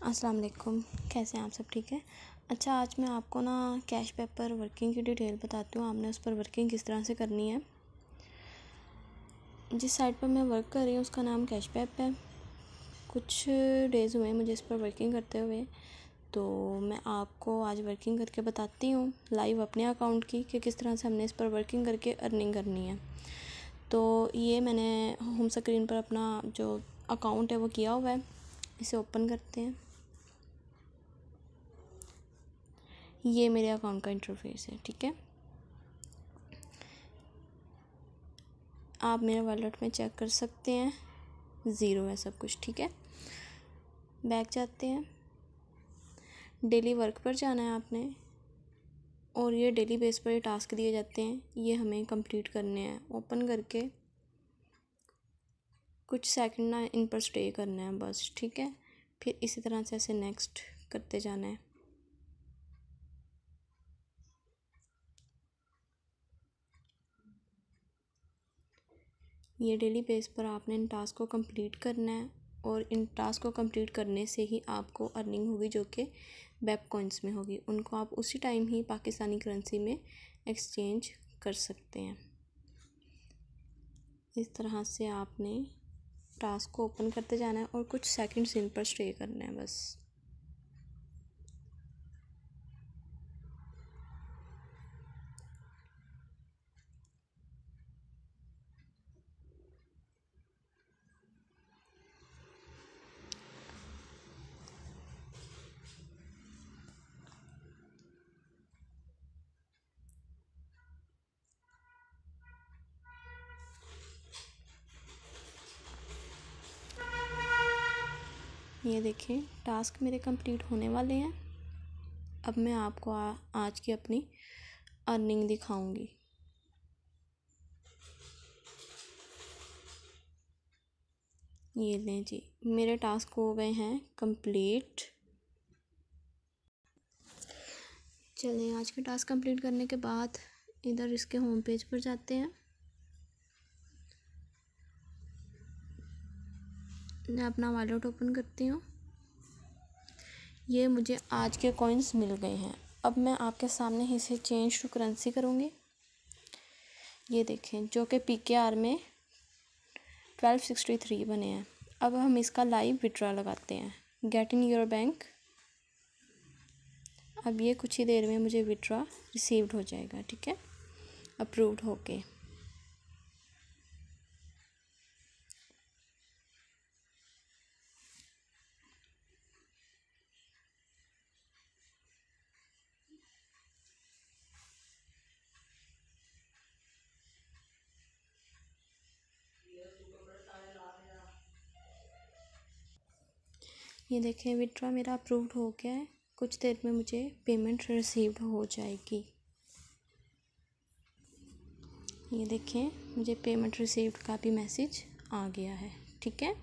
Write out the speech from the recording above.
अस्सलाम वालेकुम। कैसे हैं आप सब? ठीक है। अच्छा, आज मैं आपको ना कैश पेपर वर्किंग की डिटेल बताती हूँ। आपने उस पर वर्किंग किस तरह से करनी है। जिस साइट पर मैं वर्क कर रही हूँ उसका नाम कैश पेप है। कुछ डेज़ हुए मुझे इस पर वर्किंग करते हुए, तो मैं आपको आज वर्किंग करके बताती हूँ लाइव अपने अकाउंट की कि किस तरह से हमने इस पर वर्किंग करके अर्निंग करनी है। तो ये मैंने होम स्क्रीन पर अपना जो अकाउंट है वो किया हुआ है। इसे ओपन करते हैं। ये मेरे अकाउंट का इंटरफेस है। ठीक है, आप मेरे वॉलेट में चेक कर सकते हैं, ज़ीरो है सब कुछ। ठीक है, बैक जाते हैं। डेली वर्क पर जाना है आपने, और ये डेली बेस पर ये टास्क दिए जाते हैं, ये हमें कंप्लीट करने हैं। ओपन करके कुछ सेकंड ना इन पर स्टे करना है बस। ठीक है, फिर इसी तरह से ऐसे नेक्स्ट करते जाना है। ये डेली बेस पर आपने इन टास्क को कंप्लीट करना है, और इन टास्क को कंप्लीट करने से ही आपको अर्निंग होगी, जो कि वेब कॉइन्स में होगी। उनको आप उसी टाइम ही पाकिस्तानी करेंसी में एक्सचेंज कर सकते हैं। इस तरह से आपने टास्क को ओपन करते जाना है और कुछ सेकंड्स इन पर स्टे करना है बस। ये देखें, टास्क मेरे कंप्लीट होने वाले हैं। अब मैं आपको आज की अपनी अर्निंग दिखाऊंगी। ये लें जी, मेरे टास्क हो गए हैं कंप्लीट। चलें, आज के टास्क कंप्लीट करने के बाद इधर इसके होम पेज पर जाते हैं। मैं अपना वॉलेट ओपन करती हूँ। ये मुझे आज के कॉइन्स मिल गए हैं। अब मैं आपके सामने इसे चेंज टू करेंसी करूँगी। ये देखें, जो कि PKR में 1263 बने हैं। अब हम इसका लाइव विड्रॉ लगाते हैं, गेट इन योर बैंक। अब ये कुछ ही देर में मुझे विड्रॉ रिसीव्ड हो जाएगा। ठीक है, अप्रूव्ड होके। ये देखें, विड्रॉ मेरा अप्रूव्ड हो गया है। कुछ देर में मुझे पेमेंट रिसीव्ड हो जाएगी। ये देखें, मुझे पेमेंट रिसीव्ड का भी मैसेज आ गया है। ठीक है।